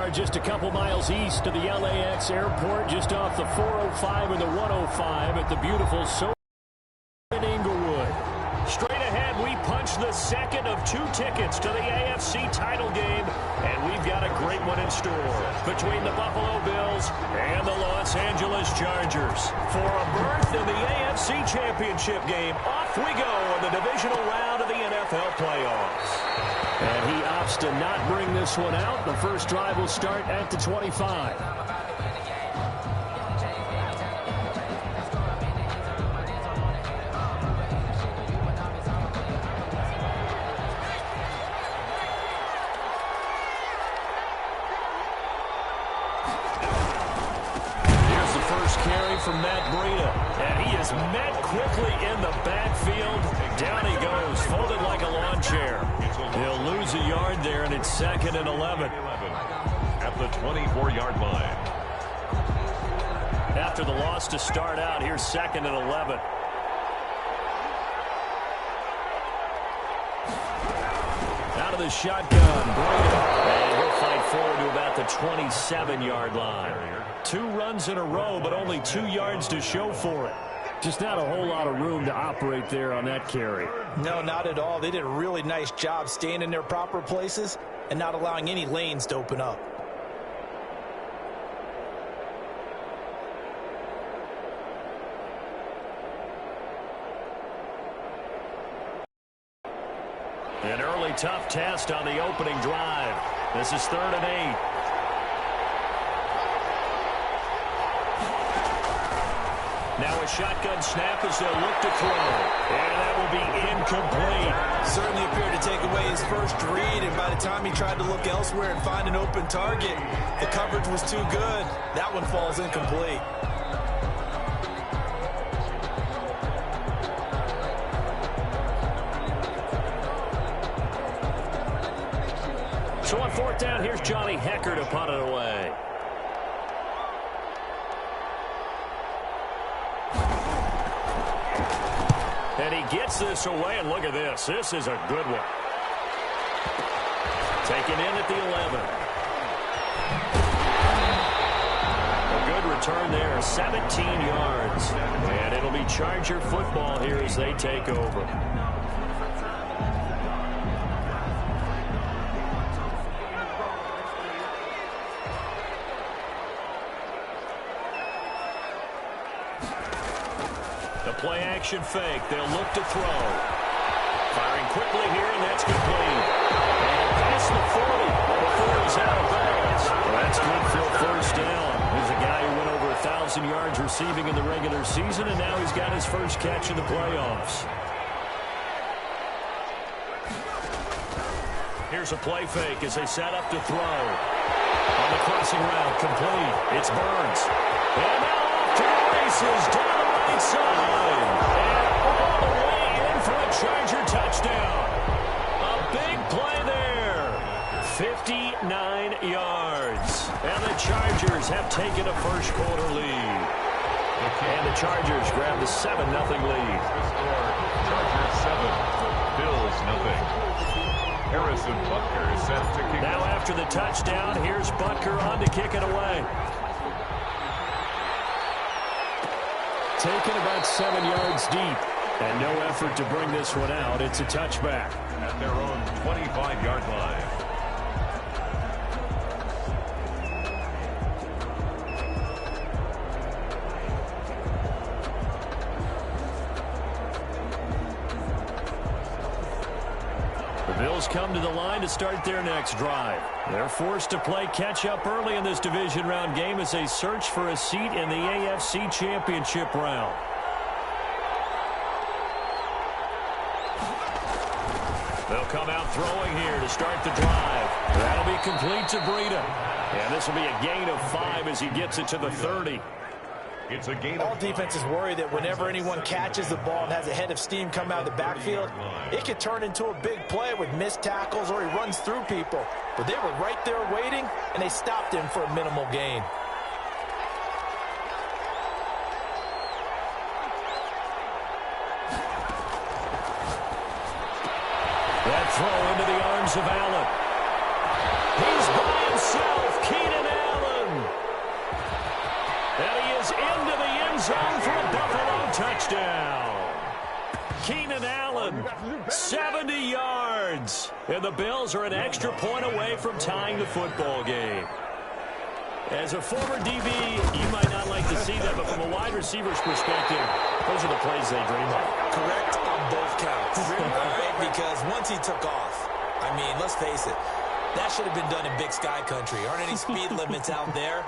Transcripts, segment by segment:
are just a couple miles east of the LAX airport, just off the 405 and the 105 at the beautiful in Inglewood. Straight ahead, we punch the second of 2 tickets to the AFC title game, and we've got a great one in store between the Buffalo Bills and the Los Angeles Chargers. For a berth in the AFC Championship game, off we go in the divisional round of the NFL playoffs. And he opts to not bring this one out. The first drive will start at the 25. From Matt Breida, and he is met quickly in the backfield. Down he goes, folded like a lawn chair. He'll lose a yard there, and it's 2nd and 11. At the 24-yard line. After the loss to start out, here's 2nd and 11. Out of the shotgun, Breida, and he'll fight forward to about the 27-yard line. 2 runs in a row, but only 2 yards to show for it. Just not a whole lot of room to operate there on that carry. No, not at all. They did a really nice job staying in their proper places and not allowing any lanes to open up. An early tough test on the opening drive. This is 3rd and 8. Now a shotgun snap as they'll look to throw. And that will be incomplete. Certainly appeared to take away his first read, and by the time he tried to look elsewhere and find an open target, the coverage was too good. That one falls incomplete. So on 4th down, here's Johnny Hecker to punt it away. And he gets this away, and look at this. This is a good one. Taken in at the 11. A good return there, 17 yards. And it'll be Charger football here as they take over. Play action fake. They'll look to throw. Firing quickly here, and that's complete. And past the 40 before he's out of bounds. Well, that's good for a first down. He's a guy who went over 1,000 yards receiving in the regular season, and now he's got his first catch in the playoffs. Here's a play fake as they set up to throw. On the crossing route, complete. It's Burns. And now off to the races, down the right side. And all the way in for a Charger touchdown. A big play there. 59 yards. And the Chargers have taken a first quarter lead. And the Chargers grab the 7-0 lead. Chargers 7, Bills 0. Harrison Butker is set to kick. Now after the touchdown, here's Butker on to kick it away. Taken about 7 yards deep. And no effort to bring this one out. It's a touchback. At their own 25-yard line. Bills come to the line to start their next drive. They're forced to play catch-up early in this division round game as they search for a seat in the AFC Championship round. They'll come out throwing here to start the drive. That'll be complete to Breida. And this will be a gain of 5 as he gets it to the 30. It's a gain. All defenses worry that whenever anyone catches the ball and has a head of steam come out of the backfield, it could turn into a big play with missed tackles or he runs through people. But they were right there waiting, and they stopped him for a minimal gain. That throw into the arms of Allen. He's by himself. zone for a Buffalo touchdown. Keenan Allen, 70 yards. And the Bills are an extra point away from tying the football game. As a former DB, you might not like to see that, but from a wide receiver's perspective, those are the plays they dream of. Correct on both counts. Right? Because once he took off, I mean, let's face it, that should have been done in Big Sky Country. Aren't any speed limits out there?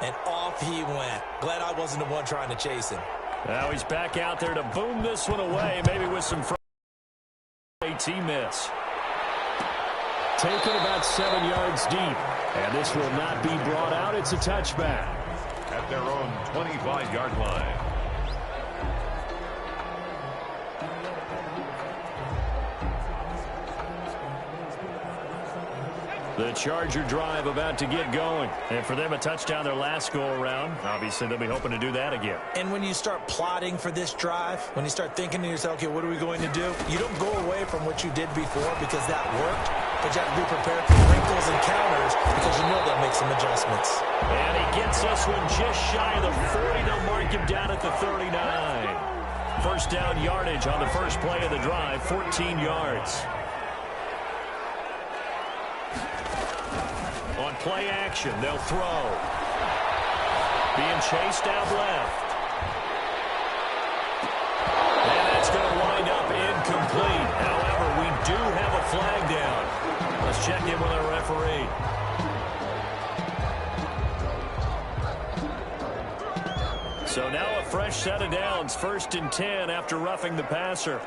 And off he went. Glad I wasn't the one trying to chase him. Now he's back out there to boom this one away, maybe with some AT miss. Taken about 7 yards deep. And this will not be brought out. It's a touchback. At their own 25-yard line. The Charger drive about to get going. And for them, a touchdown their last go-around. Obviously, they'll be hoping to do that again. And when you start plotting for this drive, when you start thinking to yourself, okay, what are we going to do? You don't go away from what you did before because that worked. But you have to be prepared for wrinkles and counters because you know they'll make some adjustments. And he gets this one just shy of the 40. They'll mark him down at the 39. First down yardage on the first play of the drive, 14 yards. On play action, they'll throw. Being chased out left. And that's going to wind up incomplete. However, we do have a flag down. Let's check in with our referee. So now a fresh set of downs. 1st and 10 after roughing the passer.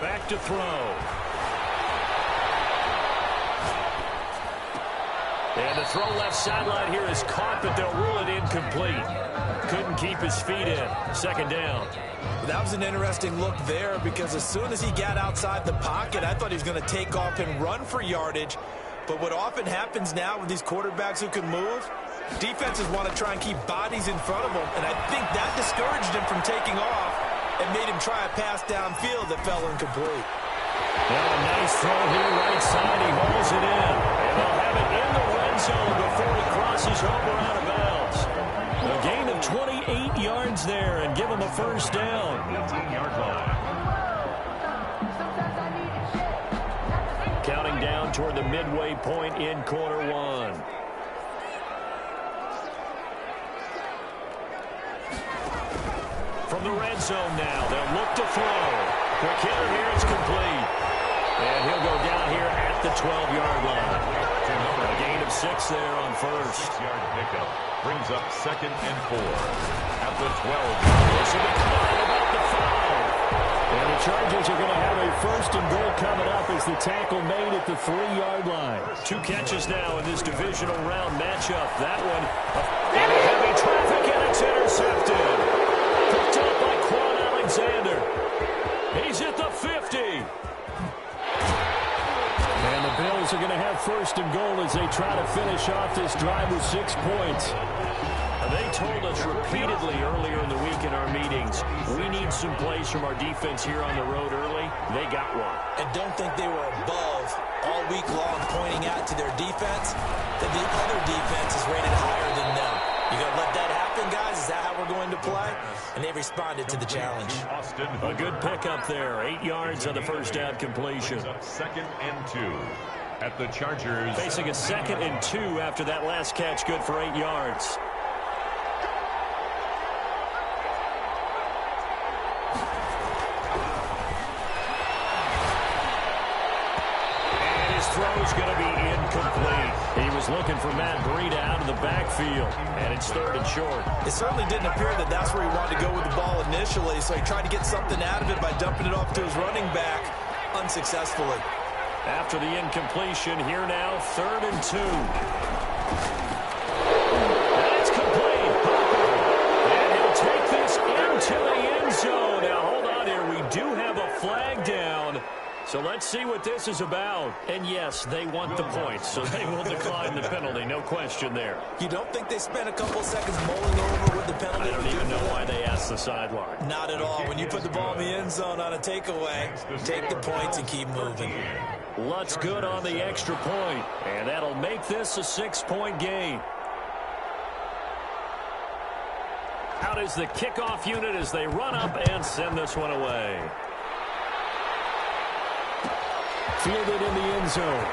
Back to throw. And the throw left sideline here is caught, but they'll rule it incomplete. Couldn't keep his feet in. 2nd down. That was an interesting look there because as soon as he got outside the pocket, I thought he was going to take off and run for yardage. But what often happens now with these quarterbacks who can move, defenses want to try and keep bodies in front of them. And I think that discouraged him from taking off and made him try a pass downfield that fell incomplete. Well, a nice throw here right side. He holds it in. And they'll have it in the red zone before he crosses over out of bounds. A gain of 28 yards there and give him a first down. 15-yard line. Counting down toward the midway point in quarter one. From the red zone now, they'll look to throw. Quick hitter here, it's complete. And he'll go down here at the 12-yard line. A gain of 6 there on first. 6-yard pickup brings up 2nd and 4 at the 12. There's a decline about the 5. And the Chargers are going to have a 1st and goal coming up as the tackle made at the 3-yard line. 2 catches now in this divisional round matchup. That one, heavy traffic, and it's intercepted. Picked up by Quan Alexander. He's at the 50. And the Bills are going to have 1st and goal as they try to finish off this drive with 6 points. They told us repeatedly earlier in the week in our meetings, we need some plays from our defense here on the road early. They got one. And don't think they were above all week long pointing out to their defense that the other defense is rated higher than them. You going to let that happen, guys? Is that how we're going to play? And they responded to the challenge. A good pickup there. 8 yards on the first down completion. 2nd and 2 at the Chargers. Facing a 2nd and 2 after that last catch, good for 8 yards. Throw's going to be incomplete. He was looking for Matt Breida out of the backfield, and it's 3rd and short. It certainly didn't appear that that's where he wanted to go with the ball initially, so he tried to get something out of it by dumping it off to his running back unsuccessfully. After the incompletion, here now, 3rd and 2. And it's complete. And he'll take this into the end zone. Now, hold on here. We do have a flag down. So let's see what this is about. And yes, they want the points, so they will decline the penalty. No question there. You don't think they spent a couple seconds mulling over what the penalty? I don't even know why they asked the sideline. Not at all. When you put the ball in the end zone on a takeaway, take the points and keep moving. Lutz good on the extra point, and that'll make this a 6-point game. Out is the kickoff unit as they run up and send this one away. Fielded in the end zone.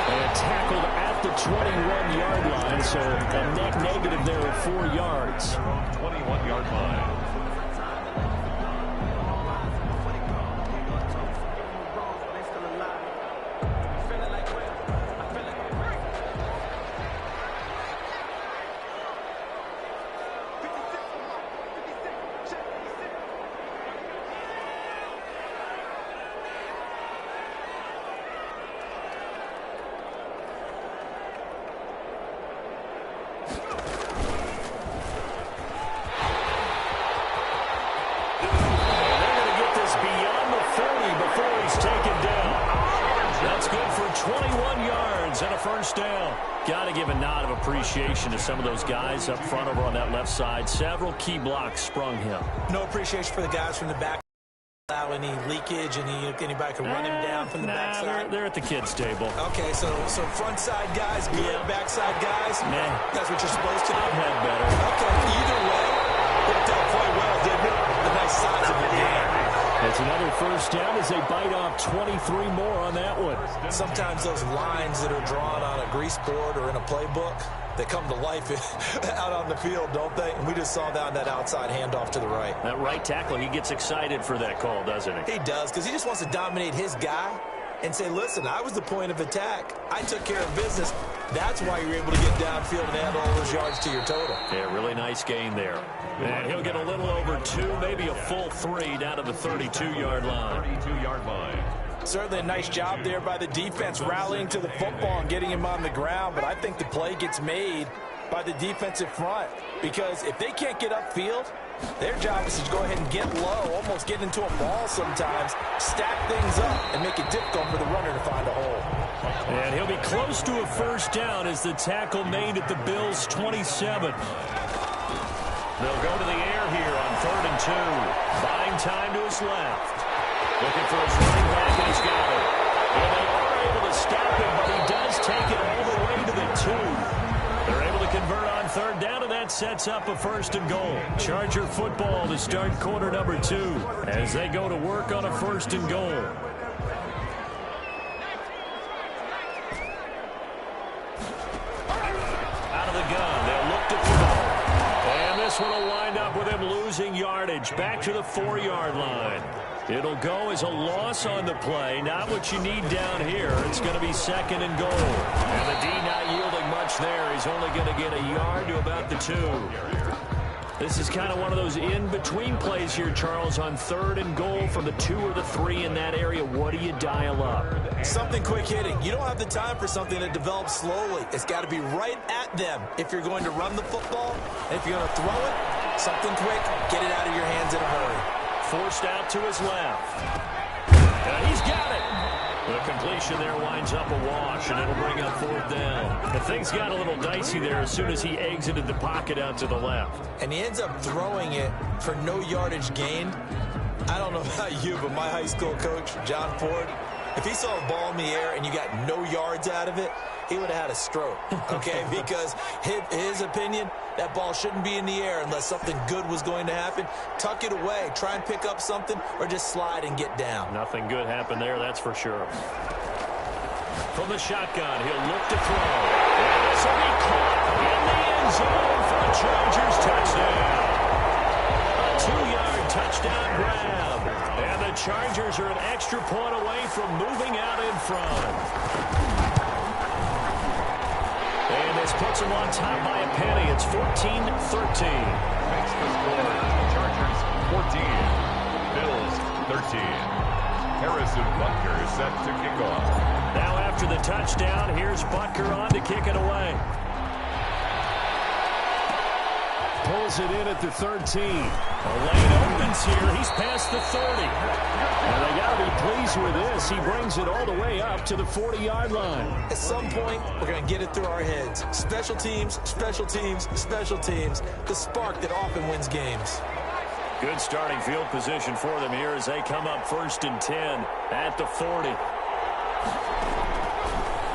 And tackled at the 21-yard line, so a net negative there of 4 yards. 21-yard line. Appreciation to some of those guys up front over on that left side. Several key blocks sprung him. No appreciation for the guys from the back. Allow any leakage, anybody can run him down from the backside. They're at the kids' table. Okay, so front side guys, good, backside guys. Nah. That's what you're supposed to do. I've had better. Okay, either way, worked out quite well, didn't it? A nice sizable game. It's another first down as they bite off 23 more on that one. Sometimes those lines that are drawn on a grease board or in a playbook, they come to life out on the field, don't they? And we just saw that on that outside handoff to the right. That right tackle, he gets excited for that call, doesn't he? He does, because he just wants to dominate his guy and say, listen, I was the point of attack. I took care of business. That's why you're able to get downfield and add all those yards to your total. Yeah, really nice gain there. And he'll get a little over 2, maybe a full 3 down to the 32-yard line. 32-yard line. Certainly a nice job there by the defense rallying to the football and getting him on the ground, but I think the play gets made by the defensive front because if they can't get upfield, their job is to go ahead and get low, almost get into a ball sometimes, stack things up, and make it difficult for the runner to find a hole. And he'll be close to a first down as the tackle made at the Bills' 27. They'll go to the air here on 3rd and 2. Buying time to his left. Looking for his running back, and he's got it. And they are able to stop him, but he does take it all the way to the 2. They're able to convert on 3rd down, and that sets up a 1st and goal. Charger football to start quarter number 2 as they go to work on a 1st and goal. Out of the gun, they'll look to throw. And this one will wind up with him losing yardage back to the 4-yard line. It'll go as a loss on the play. Not what you need down here. It's going to be 2nd and goal. And the D not yielding much there. He's only going to get a yard to about the 2. This is kind of one of those in-between plays here, Charles, on 3rd and goal from the 2 or the 3 in that area. What do you dial up? Something quick hitting. You don't have the time for something that develops slowly. It's got to be right at them if you're going to run the football. And if you're going to throw it, something quick, get it out of your hands in a hurry. Forced out to his left. And he's got it. The completion there winds up a wash, and it'll bring up 4th down. The things got a little dicey there as soon as he exited the pocket out to the left. And he ends up throwing it for no yardage gained. I don't know about you, but my high school coach, John Ford, if he saw a ball in the air and you got no yards out of it, he would have had a stroke, okay? Because his opinion, that ball shouldn't be in the air unless something good was going to happen. Tuck it away, try and pick up something, or just slide and get down. Nothing good happened there, that's for sure. From the shotgun, he'll look to throw. And this will be caught in the end zone for a Chargers touchdown. A 2-yard touchdown grab. And the Chargers are an extra point away from moving out in front. And this puts them on top by a penny. It's 14-13. Makes the score. Chargers 14. Bills 13. Harrison Butker is set to kick off. Now after the touchdown, here's Butker on to kick it away. pulls it in at the 13. A lane opens here. He's past the 30. And they got to be pleased with this. He brings it all the way up to the 40-yard line. At some point, we're going to get it through our heads. Special teams, special teams, special teams. The spark that often wins games. Good starting field position for them here as they come up 1st and 10 at the 40.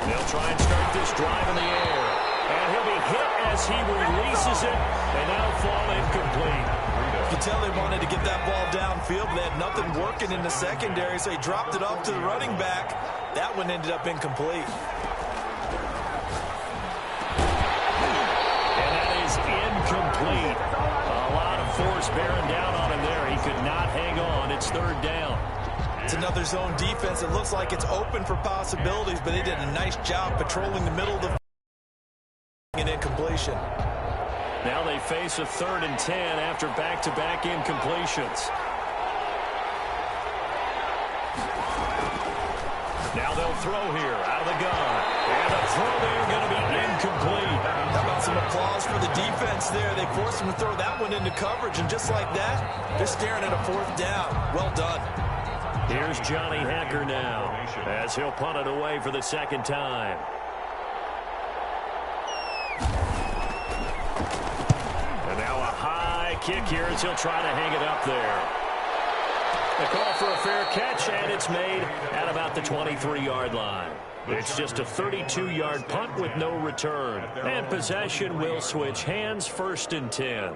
They'll try and start this drive in the air. And he'll be hit as he releases it. And now fall incomplete. You can tell they wanted to get that ball downfield, but they had nothing working in the secondary, so they dropped it off to the running back. That one ended up incomplete. And that is incomplete. A lot of force bearing down on him there. He could not hang on. It's 3rd down. It's another zone defense. It looks like it's open for possibilities, but they did a nice job patrolling the middle of the an incompletion. Now they face a 3rd and 10 after back-to-back incompletions. Now they'll throw here out of the gun. And the throw there going to be incomplete. How about some applause for the defense there? They forced him to throw that one into coverage, and just like that, they're staring at a 4th down. Well done. Here's Johnny Hacker now as he'll punt it away for the 2nd time. And now a high kick here as he'll try to hang it up there. The call for a fair catch, and it's made at about the 23-yard line. It's just a 32-yard punt with no return. And possession will switch hands, 1st and 10.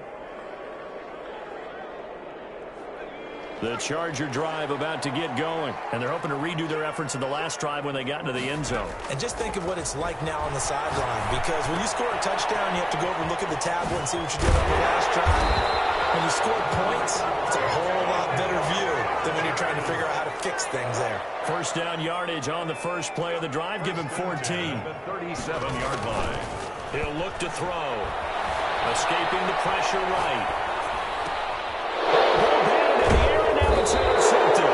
The Charger drive about to get going, and they're hoping to redo their efforts in the last drive when they got into the end zone. And just think of what it's like now on the sideline, because when you score a touchdown, you have to go over and look at the tablet and see what you did on the last drive. When you score points, it's a whole lot better view than when you're trying to figure out how to fix things there. 1st down yardage on the first play of the drive. Give him 14. The 37-yard line. He'll look to throw. Escaping the pressure right. It's intercepted.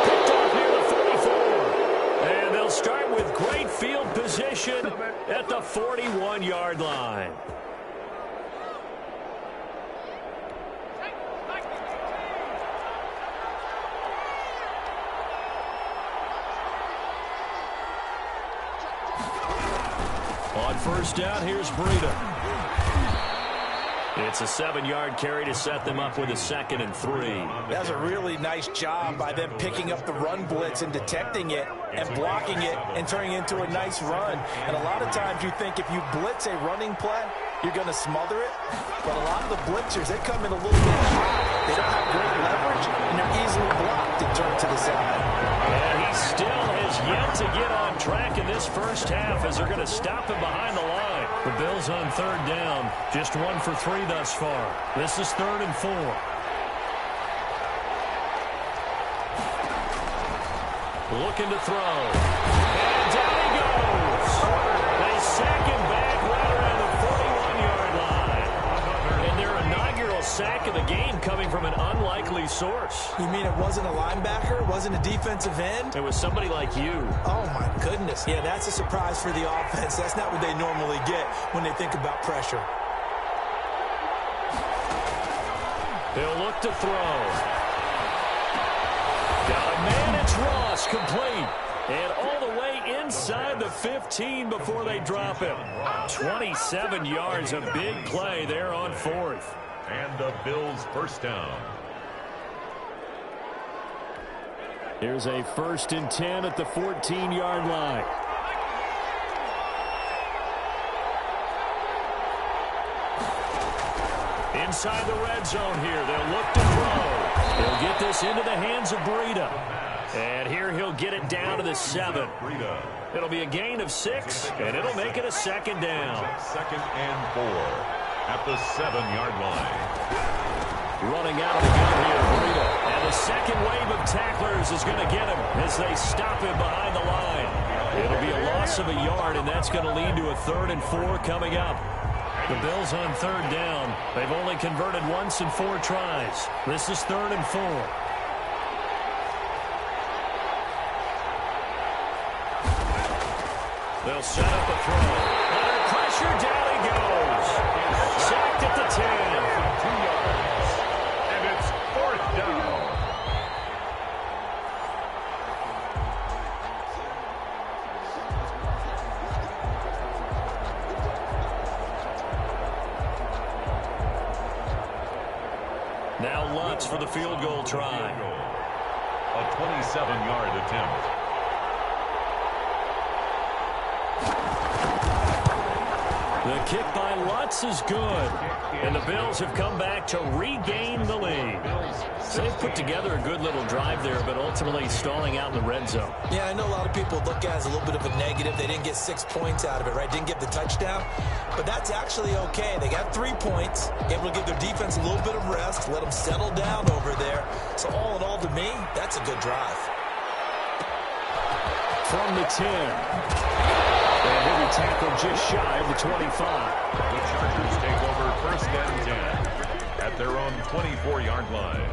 Picked off near the 44. And they'll start with great field position at the 41-yard line. On 1st down, here's Breida. It's a 7-yard carry to set them up with a 2nd and 3. That's a really nice job by them picking up the run blitz and detecting it and blocking it and turning it into a nice run. And a lot of times you think if you blitz a running play, you're going to smother it. But a lot of the blitzers, they come in a little bit high. They don't have great leverage, and they're easily blocked and turned to the side. And he still has yet to get on track in this first half as they're going to stop him behind the line. The Bills on 3rd down, just 1 for 3 thus far. This is 3rd and 4. Looking to throw. And down he goes. They sack him back right around the 41-yard line. And their inaugural sack of the game coming from an unlikely source. You mean it wasn't a linebacker? It wasn't a defensive end? It was somebody like you. Oh, my goodness. Yeah, that's a surprise for the offense. That's not what they normally get when they think about pressure. He'll look to throw. Got a man, it's Ross, complete. And all the way inside the 15 before they drop him. 27 yards, a big play there on 4th. And the Bills' 1st down. Here's a 1st and 10 at the 14-yard line. Inside the red zone here. They'll look to throw. They'll get this into the hands of Breida. And here he'll get it down to the 7. It'll be a gain of 6, and it'll make it a 2nd down. 2nd and 4 at the 7-yard line. Running out of the gun here, Breida. And the second wave of tacklers is going to get him as they stop him behind the line. It'll be a loss of a yard, and that's going to lead to a 3rd and 4 coming up. The Bills on 3rd down. They've only converted once in 4 tries. This is 3rd and 4. They'll set up a throw. Under pressure, down he goes. Sacked at the 10. 2 yards. And it's 4th down. Now Lutz for the field goal try. A 27-yard attempt. The kick by Lutz is good. And the Bills have come back to regain the lead. So they've put together a good little drive there, but ultimately stalling out in the red zone. Yeah, I know a lot of people look at it as a little bit of a negative. They didn't get 6 points out of it, right? Didn't get the touchdown. But that's actually okay. They got 3 points, able to give their defense a little bit of rest, let them settle down over there. So all in all, to me, that's a good drive. From the 10. And heavy tackle just shy of the 25. The Chargers take over 1st and 10 at their own 24-yard line.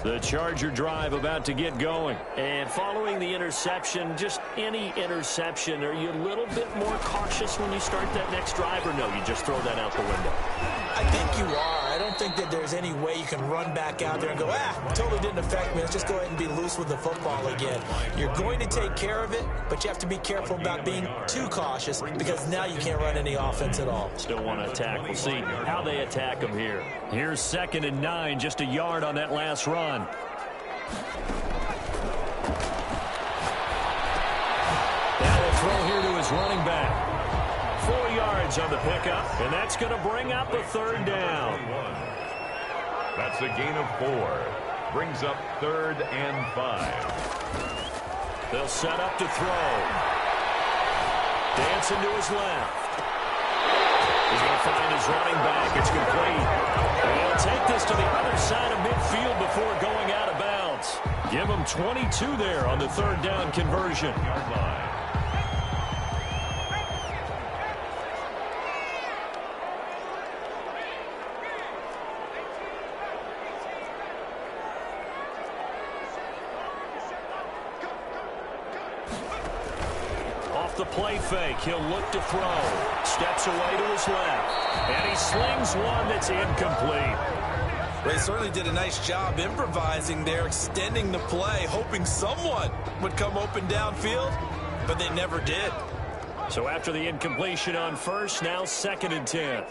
The Charger drive about to get going. And following the interception, just any interception, are you a little bit more cautious when you start that next drive, or no, you just throw that out the window? I think you are. I don't think that there's any way you can run back out there and go, totally didn't affect me. Let's just go ahead and be loose with the football again. You're going to take care of it, but you have to be careful about being too cautious because now you can't run any offense at all. Still want to attack. We'll see how they attack them here. Here's 2nd and 9, just a yard on that last run. Now a throw here to his running back. 4 yards on the pickup, and that's going to bring up the 3rd down. That's a gain of 4. Brings up 3rd and 5. They'll set up to throw. Dancing to his left. He's going to find his running back. It's complete. And he'll take this to the other side of midfield before going out of bounds. Give him 22 there on the 3rd down conversion. Yard line. The play fake. He'll look to throw. Steps away to his left. And he slings one that's incomplete. They certainly did a nice job improvising there, extending the play, hoping someone would come open downfield, but they never did. So after the incompletion on 1st, now 2nd and 10.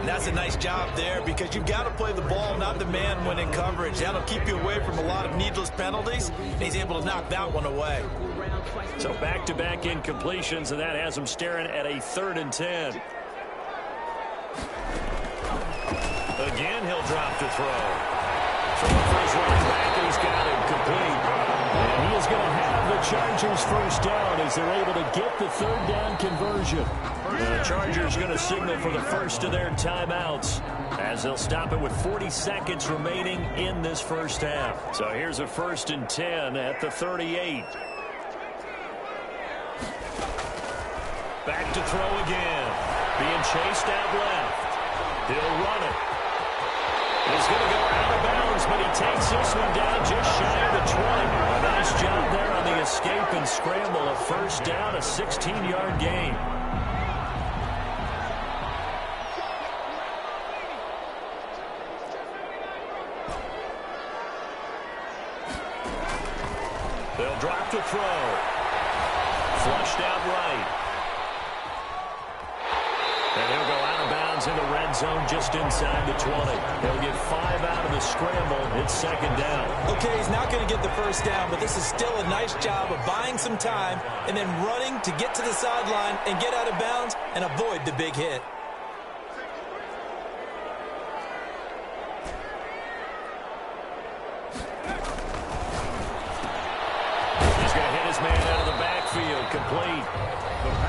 That's a nice job there because you've got to play the ball, not the man when in coverage. That'll keep you away from a lot of needless penalties, and he's able to knock that one away. So back-to-back incompletions, and that has him staring at a 3rd and 10. Again, he'll drop to throw. Throwing for his running back, and he's got him complete. And he is going to have the Chargers 1st down as they're able to get the 3rd down conversion. The Chargers going to signal for the first of their timeouts as they'll stop it with 40 seconds remaining in this 1st half. So here's a 1st and 10 at the 38. Back to throw again. Being chased out left. He'll run it. He's going to go out of bounds, but he takes this one down just shy of the 20. A nice job there on the escape and scramble. A 1st down, a 16-yard gain. They'll drop to throw. Flushed out right. And he'll go out of bounds in the red zone just inside the 20. He'll get 5 out of the scramble. It's 2nd down. Okay, he's not going to get the 1st down, but this is still a nice job of buying some time and then running to get to the sideline and get out of bounds and avoid the big hit. complete.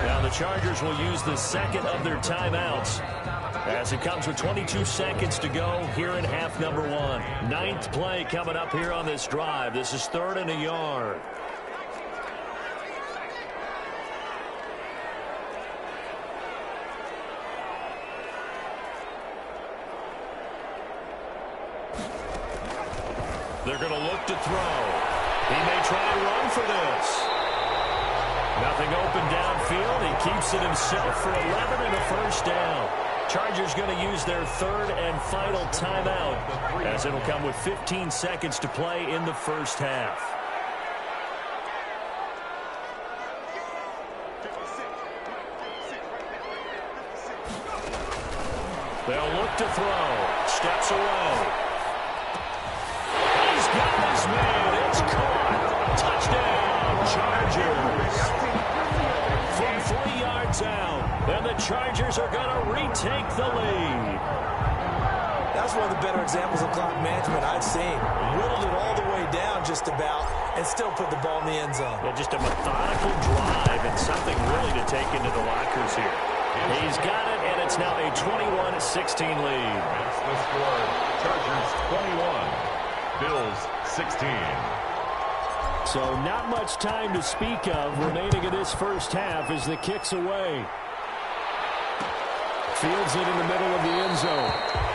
Now the Chargers will use the second of their timeouts as it comes with 22 seconds to go here in half number 1. 9th play coming up here on this drive. This is 3rd and a yard. They're going to look to throw. He may try and run for this. Nothing open downfield. He keeps it himself for 11 and a first down. Chargers going to use their 3rd and final timeout as it'll come with 15 seconds to play in the first half. They'll look to throw. Steps away. He's got his man. It's caught. Touchdown, Chargers. From 3 yards out. And the Chargers are going to retake the lead. That's one of the better examples of clock management I've seen. Whittled it all the way down just about and still put the ball in the end zone. Yeah, just a methodical drive and something really to take into the lockers here. He's got it, and it's now a 21-16 lead. That's the score. Chargers 21. Bills 16. So not much time to speak of remaining in this first half as the kick's away. Fields it in the middle of the end zone.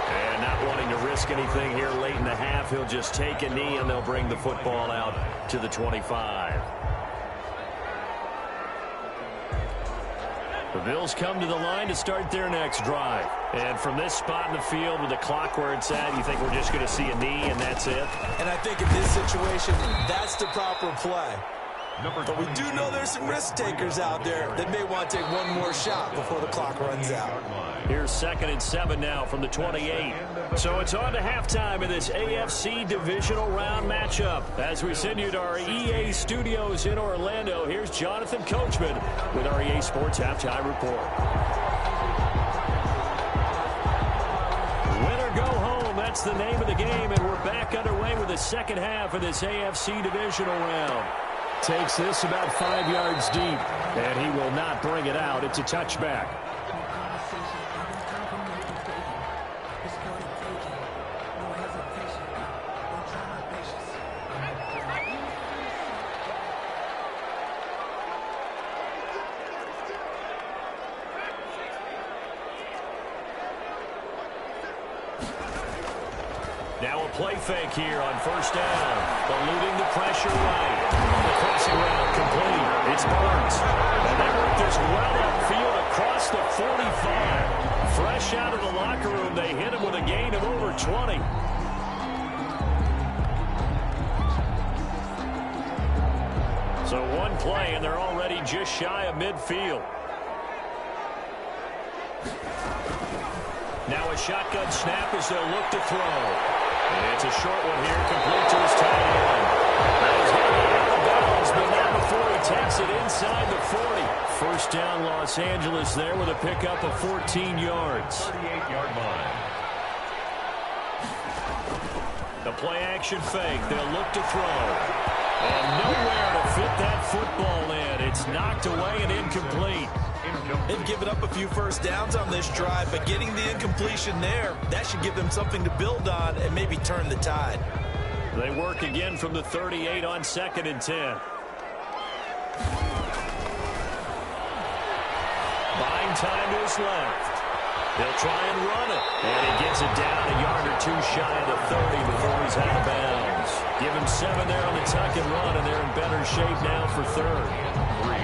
And not wanting to risk anything here late in the half, he'll just take a knee and they'll bring the football out to the 25. The Bills come to the line to start their next drive. And from this spot in the field with the clock where it's at, you think we're just going to see a knee and that's it? And I think in this situation, that's the proper play. But we do know there's some risk takers out there that may want to take one more shot before the clock runs out. Here's 2nd and 7 now from the 28. So it's on to halftime in this AFC Divisional Round matchup. As we send you to our EA studios in Orlando, here's Jonathan Coachman with our EA Sports Halftime Report. Win or go home, that's the name of the game, and we're back underway with the second half of this AFC Divisional Round. Takes this about 5 yards deep, and he will not bring it out. It's a touchback. Now a play fake here on first down. Eluding the pressure right. On the crossing route, complete. It's Burns. And they work this well upfield across the 45. Fresh out of the locker room, they hit him with a gain of over 20. So one play, and they're already just shy of midfield. Now a shotgun snap as they'll look to throw. And it's a short one here, complete to his tight end. He's going to be out of bounds, but not before he takes it inside the 40. First down, Los Angeles there with a pickup of 14 yards. 38-yard line. The play-action fake. They'll look to throw. And nowhere to fit that football in. It's knocked away and incomplete. They've given up a few first downs on this drive, but getting the incompletion there, that should give them something to build on and maybe turn the tide. They work again from the 38 on 2nd and 10. Buying time to his left. He'll try and run it. And he gets it down a yard or two shy of the 30 before he's out of bounds. Give him 7 there on the tuck and run, and they're in better shape now for 3rd. 3.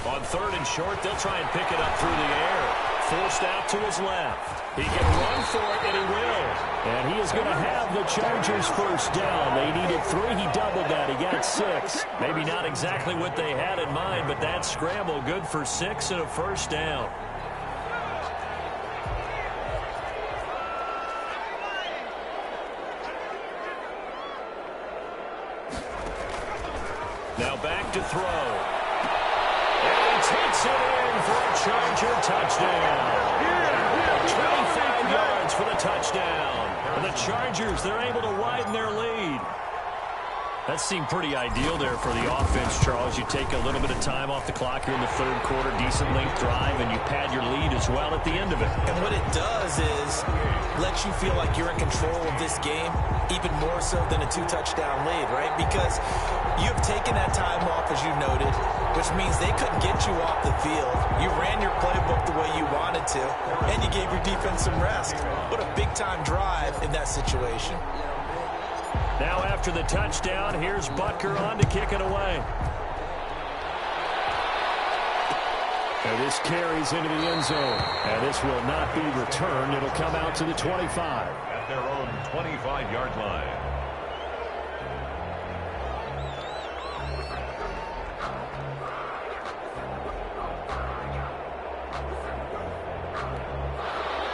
On 3rd and short, they'll try and pick it up through the air. Forced out to his left. He can run for it, and he will. And he is going to have the Chargers first down. They needed 3. He doubled that. He got 6. Maybe not exactly what they had in mind, but that scramble good for 6 and a first down. Now back to throw. And he Takes it in for a Charger touchdown. 25 yards for the touchdown. And the Chargers, they're able to widen their lead. That seemed pretty ideal there for the offense, Charles. You take a little bit of time off the clock here in the third quarter, decent length drive, and you pad your lead as well at the end of it. And what it does is lets you feel like you're in control of this game, even more so than a 2-touchdown lead, right? Because you've taken that time off, as you noted, which means they couldn't get you off the field. You ran your playbook the way you wanted to, and you gave your defense some rest. What a big-time drive in that situation. Now after the touchdown, here's Butker on to kick it away. And this carries into the end zone. And this will not be returned. It'll come out to the 25. At their own 25-yard line.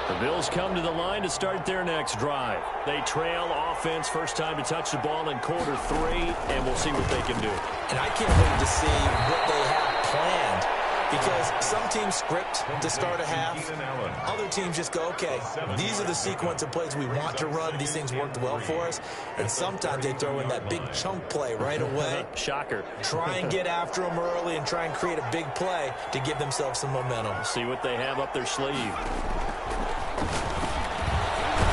The Bills come to the line to start their next drive. They trail offense, first time to touch the ball in quarter 3, and we'll see what they can do. And I can't wait to see what they have planned, because some teams script to start a half. Other teams just go, okay, these are the sequence of plays we want to run. These things worked well for us. And sometimes they throw in that big chunk play right away. Shocker. Try and get after them early and try and create a big play to give themselves some momentum. See what they have up their sleeve.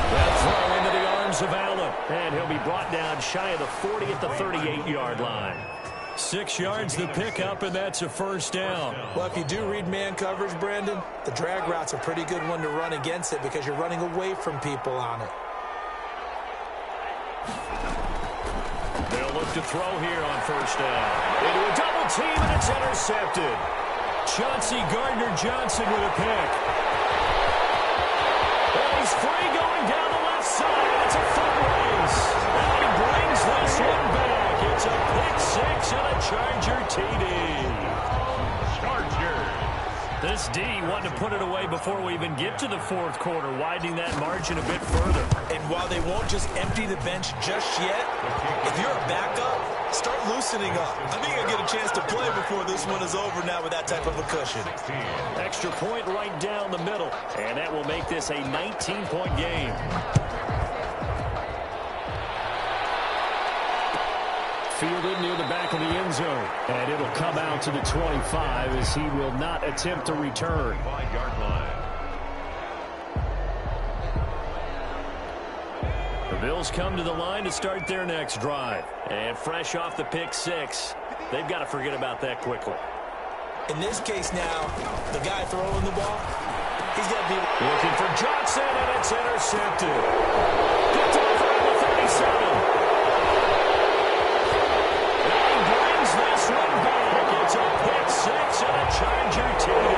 That throw into the arms of Allen. And he'll be brought down shy of the 40 at the 38-yard line. 6 yards the pickup, and that's a first down. Well, if you do read man coverage, Brandon, the drag route's a pretty good one to run against it because you're running away from people on it. They'll look to throw here on first down. Into a double team, and it's intercepted. Chauncey Gardner-Johnson with a pick. And he's free going down the left side. It's a foot race. And he brings this one back. It's a pick 6 and a Charger TD. Chargers. This D wanted to put it away before we even get to the fourth quarter, widening that margin a bit further. And while they won't just empty the bench just yet, if you're a backup, start loosening up. I think you'll get a chance to play before this one is over now with that type of a cushion. Extra point right down the middle, and that will make this a 19-point game. Fielded near the back of the end zone, and it'll come out to the 25 as he will not attempt to return. 5-yard line. The Bills come to the line to start their next drive. And fresh off the pick 6, they've got to forget about that quickly. In this case now, the guy throwing the ball, he's got to be looking for Johnson, and it's intercepted. Picked off around the 37. This one back. It's a pick 6 and a Charger TD.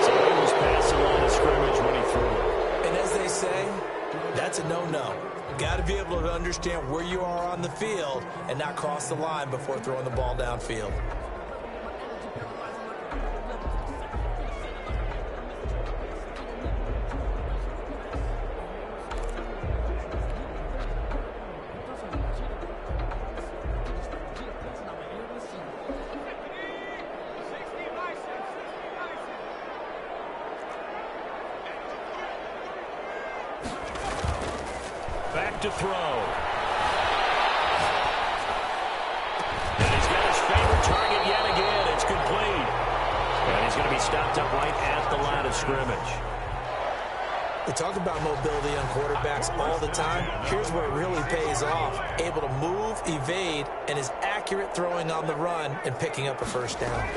So he was past the line of scrimmage when he threw it. And as they say, that's a no-no. Got to be able to understand where you are on the field and not cross the line before throwing the ball downfield. Back to throw. And he's got his favorite target yet again. It's complete. And he's going to be stopped up right at the line of scrimmage. We talk about mobility on quarterbacks all the time. Here's where it really pays off. Able to move, evade, and is accurate throwing on the run and picking up a first down.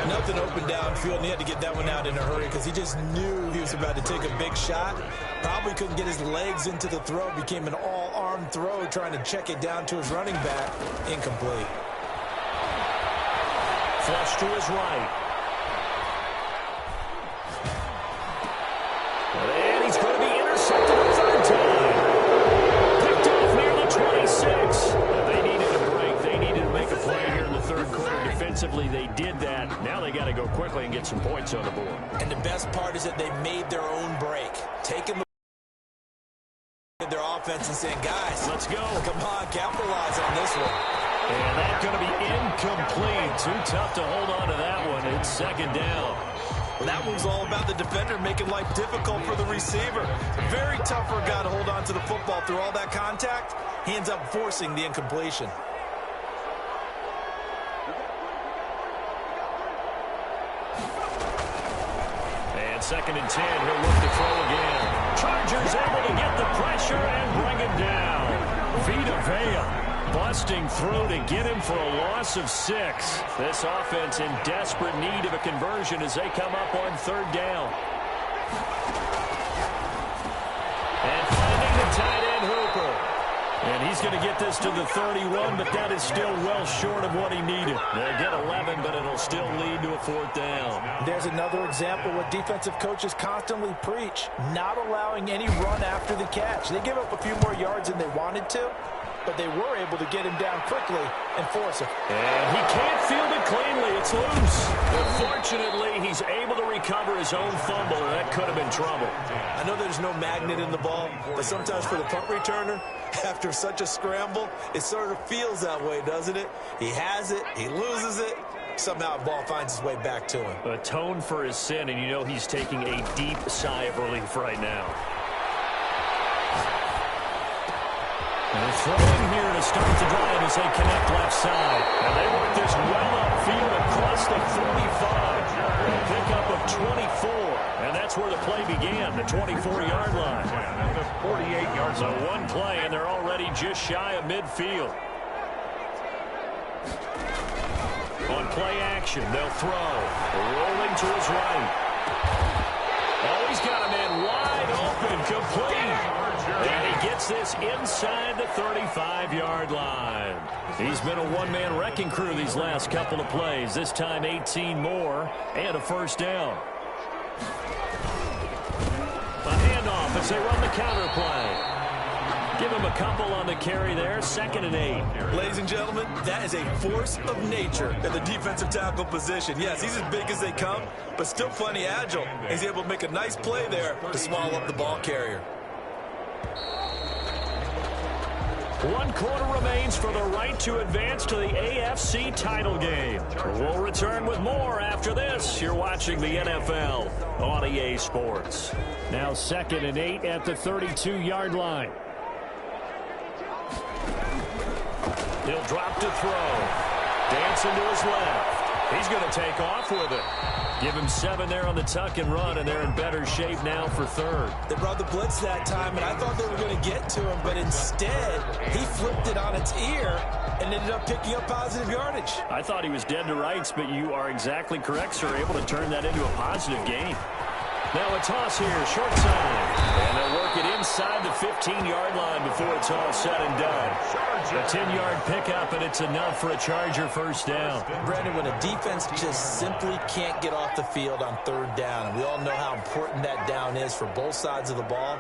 Nothing open downfield, and he had to get that one out in a hurry because he just knew he was about to take a big shot. Probably couldn't get his legs into the throw. Became an all-arm throw, trying to check it down to his running back. Incomplete. Flush to his right. And he's going to be intercepted a third time. Picked off near the 26. They needed a break. They needed to make a play here in the third quarter. Defensively, they did that. Now they got to go quickly and get some points on the board. And the best part is that they made their own break. Taking the their defense and saying, guys, let's go. Come on, capitalize on this one. And that's going to be incomplete. Too tough to hold on to that one. It's second down. Well, that one's all about the defender making life difficult for the receiver. Very tough for a guy to hold on to the football through all that contact. He ends up forcing the incompletion. And second and 10, he'll look to throw again. Chargers able to get the pressure and bring him down. Vita Vea busting through to get him for a loss of 6. This offense in desperate need of a conversion as they come up on third down. And finding the tight end Hooper. And he's going to get this to the 31, but that is still well short of what he needed. They'll get 11, but it'll still lead to a fourth down. There's another example what defensive coaches constantly preach, not allowing any run after the catch. They give up a few more yards than they wanted to, but they were able to get him down quickly and force him. And he can't field it cleanly. It's loose. But fortunately, he's able to recover his own fumble, and that could have been trouble. I know there's no magnet in the ball, but sometimes for the punt returner, after such a scramble, it sort of feels that way, doesn't it? He has it, he loses it, somehow the ball finds its way back to him. Atone for his sin, and you know he's taking a deep sigh of relief right now. And they're throwing here to start the drive as they connect left side. And they work this well upfield across the 45. A pickup of 24. And that's where the play began, the 24-yard line. And the 48-yard So line. one play, and they're already just shy of midfield. On play action, they'll throw. Rolling to his right. Oh, he's got a man wide open, complete. And he gets this inside the 35-yard line. He's been a one-man wrecking crew these last couple of plays. This time 18 more and a first down. A handoff as they run the counter play. Give him a couple on the carry there, 2nd and 8. Ladies and gentlemen, that is a force of nature in the defensive tackle position. Yes, he's as big as they come, but still plenty agile. He's able to make a nice play there to swallow up the ball carrier. 1 quarter remains for the right to advance to the AFC title game. We'll return with more after this. You're watching the NFL on EA Sports. Now 2nd and 8 at the 32-yard line. He'll drop to throw. Dancing to his left. He's going to take off with it. Give him 7 there on the tuck and run, and they're in better shape now for third. They brought the blitz that time, and I thought they were going to get to him, but instead, he flipped it on its ear and ended up picking up positive yardage. I thought he was dead to rights, but you are exactly correct, sir. Able to turn that into a positive gain. Now a toss here, short side. And they'll work it inside the 15-yard line before it's all said and done. A 10-yard pickup, and it's enough for a Charger first down. Brandon, when a defense just simply can't get off the field on third down, and we all know how important that down is for both sides of the ball,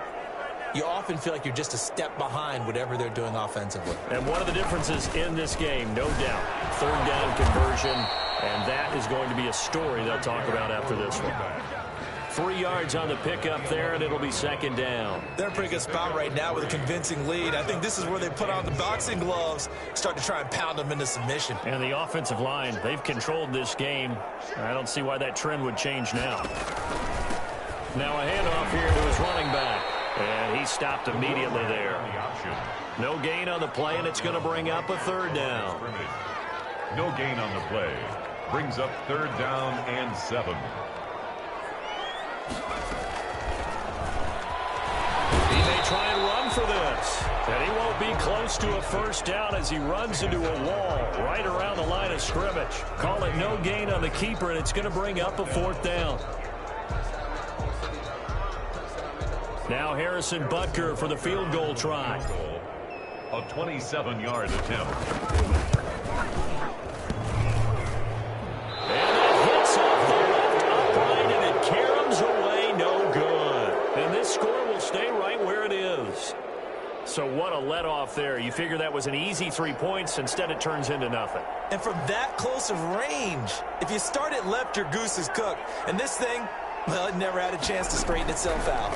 you often feel like you're just a step behind whatever they're doing offensively. And one of the differences in this game, no doubt, third down conversion, and that is going to be a story they'll talk about after this one. 3 yards on the pickup there, and it'll be 2nd down. They're in a pretty good spot right now with a convincing lead. I think this is where they put on the boxing gloves, start to try and pound them into submission. And the offensive line, they've controlled this game. I don't see why that trend would change now. Now a handoff here to his running back. And he stopped immediately there. No gain on the play, and it's going to bring up a 3rd down. No gain on the play. Brings up 3rd down and 7. He may try and run for this. And he won't be close to a first down as he runs into a wall right around the line of scrimmage. Call it no gain on the keeper, and it's going to bring up a 4th down. Now Harrison Butker for the field goal try. A 27-yard attempt. And it hits off the left upright, and it caroms away, no good. And this score will stay right where it is. So what a let-off there. You figure that was an easy 3 points. Instead, it turns into nothing. And from that close of range, if you start it left, your goose is cooked. And this thing, well, it never had a chance to straighten itself out.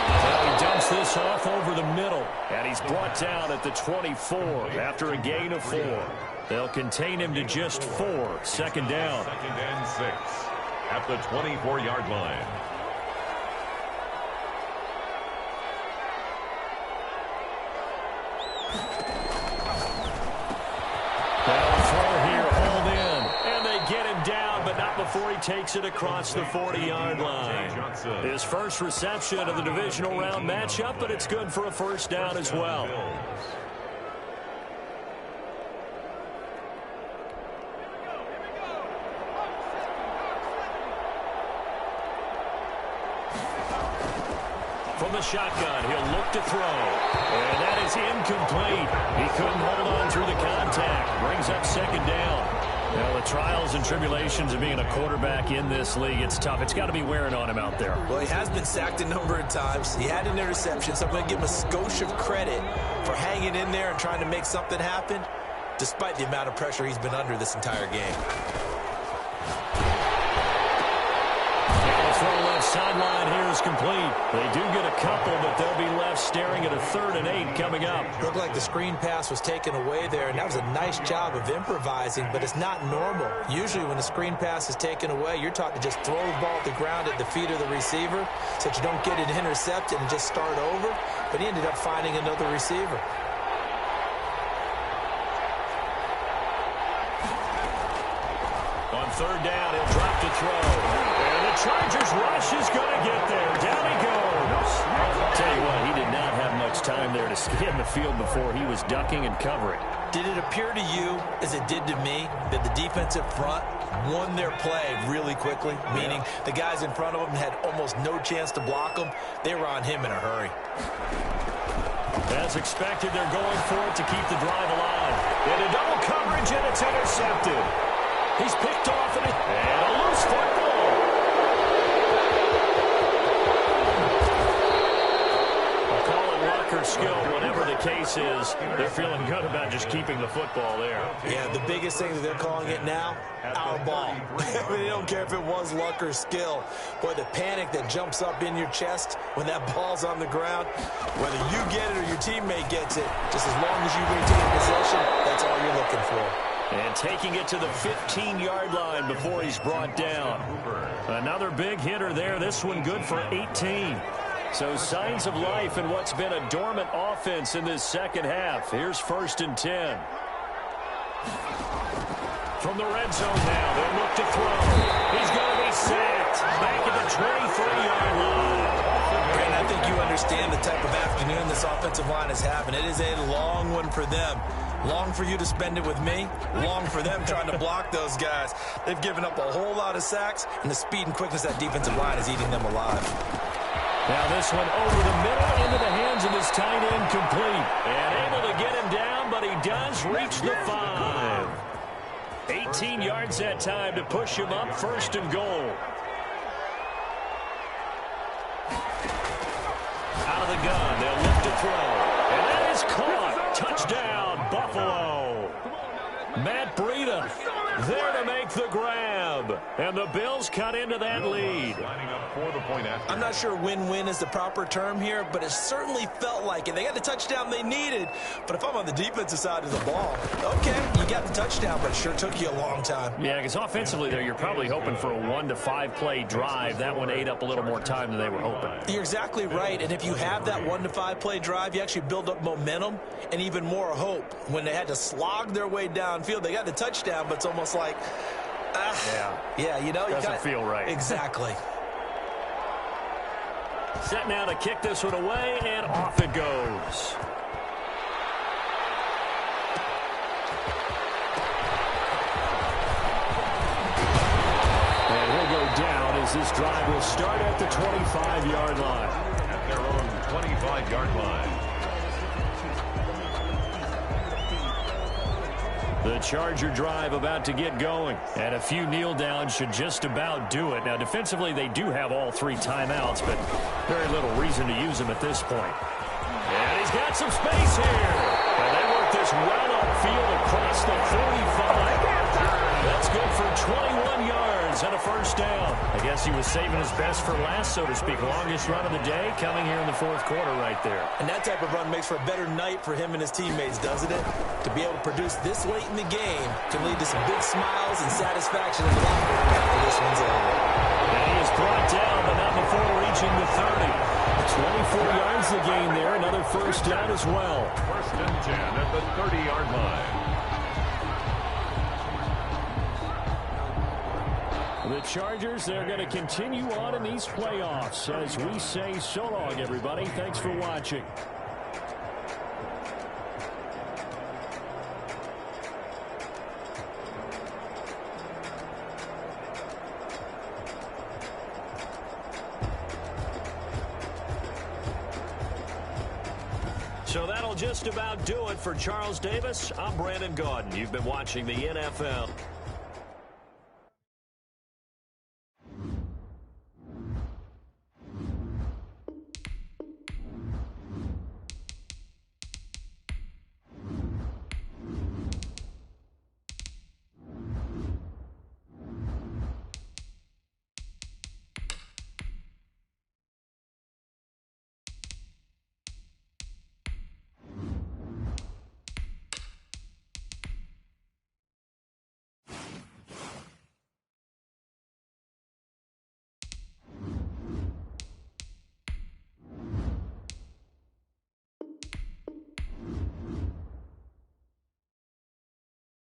Well, he dumps Dumps this off over the middle. And he's brought down at the 24 after a gain of 4. They'll contain him to just 4. Second down. Second and 6 at the 24-yard line. Before he takes it across the 40-yard line. His first reception of the divisional round matchup, but it's good for a first down as well. From the shotgun, he'll look to throw. And that is incomplete. He couldn't hold on through the contact. Brings up second down. Now, the trials and tribulations of being a quarterback in this league, it's tough. It's got to be wearing on him out there. Well, he has been sacked a number of times. He had an interception, so I'm going to give him a skosh of credit for hanging in there and trying to make something happen, despite the amount of pressure he's been under this entire game. Throw left sideline here is complete. They do get a couple, but they'll be left staring at a 3rd and 8 coming up. Looked like the screen pass was taken away there, and that was a nice job of improvising, but it's not normal. Usually when a screen pass is taken away, you're taught to just throw the ball at the ground at the feet of the receiver so that you don't get it intercepted and just start over, but he ended up finding another receiver. On 3rd down, he'll drop to throw. Chargers rush is going to get there. Down he goes. I'll tell you what, he did not have much time there to scan the field before he was ducking and covering. Did it appear to you, as it did to me, that the defensive front won their play really quickly? Meaning the guys in front of them had almost no chance to block him. They were on him in a hurry. As expected, they're going for it to keep the drive alive. Into double coverage, and it's intercepted. He's picked off, and a loose football. Or skill, whatever the case is, they're feeling good about just keeping the football there. Yeah, the biggest thing that they're calling it now, our ball. They don't care if it was luck or skill. Boy, the panic that jumps up in your chest when that ball's on the ground, whether you get it or your teammate gets it, just as long as you maintain possession, that's all you're looking for. And taking it to the 15-yard line before he's brought down. Another big hitter there. This one good for 18. So signs of life in what's been a dormant offense in this second half. Here's 1st and 10. From the red zone now, they'll look to throw. He's going to be sacked. Back at the 23-yard line. Brandon, I think you understand the type of afternoon this offensive line is having. It is a long one for them. Long for you to spend it with me. Long for them trying to block those guys. They've given up a whole lot of sacks, and the speed and quickness of that defensive line is eating them alive. Now this one over the middle into the hands of his tight end, complete. And able to get him down, but he does reach the 5. 18 yards that time to push him up, 1st and goal. Out of the gun, they'll look to throw. And that is caught. Touchdown, Buffalo. Matt Breida there to make the grab. And the Bills cut into that lead. I'm not sure win-win is the proper term here, but it certainly felt like it. They got the touchdown they needed, but if I'm on the defensive side of the ball, okay, you got the touchdown, but it sure took you a long time. Yeah, because offensively there, you're probably hoping for a 1 to 5 play drive. That one ate up a little more time than they were hoping. You're exactly right, and if you have that 1 to 5 play drive, you actually build up momentum and even more hope. When they had to slog their way downfield, they got the touchdown, but it's almost like, yeah, you know, doesn't feel right. Exactly. Set now to kick this one away, and off it goes. And he'll go down as this drive will start at the 25-yard line. At their own 25-yard line. The Charger drive about to get going. And a few kneel downs should just about do it. Now, defensively, they do have all 3 timeouts, but very little reason to use them at this point. And he's got some space here. And they work this well upfield across the 45. That's good for 21 yards and a first down. I guess he was saving his best for last, so to speak. Longest run of the day coming here in the fourth quarter right there. And that type of run makes for a better night for him and his teammates, doesn't it? To be able to produce this late in the game can lead to some big smiles and satisfaction in the locker room after this one's over. And he is brought down, but not before reaching the 30. 24 yards to gain there. Another first down as well. First and 10 at the 30-yard line. The Chargers, they're going to continue on in these playoffs as we say so long, everybody. Thanks for watching. So that'll just about do it for Charles Davis. I'm Brandon Gaudin. You've been watching the NFL.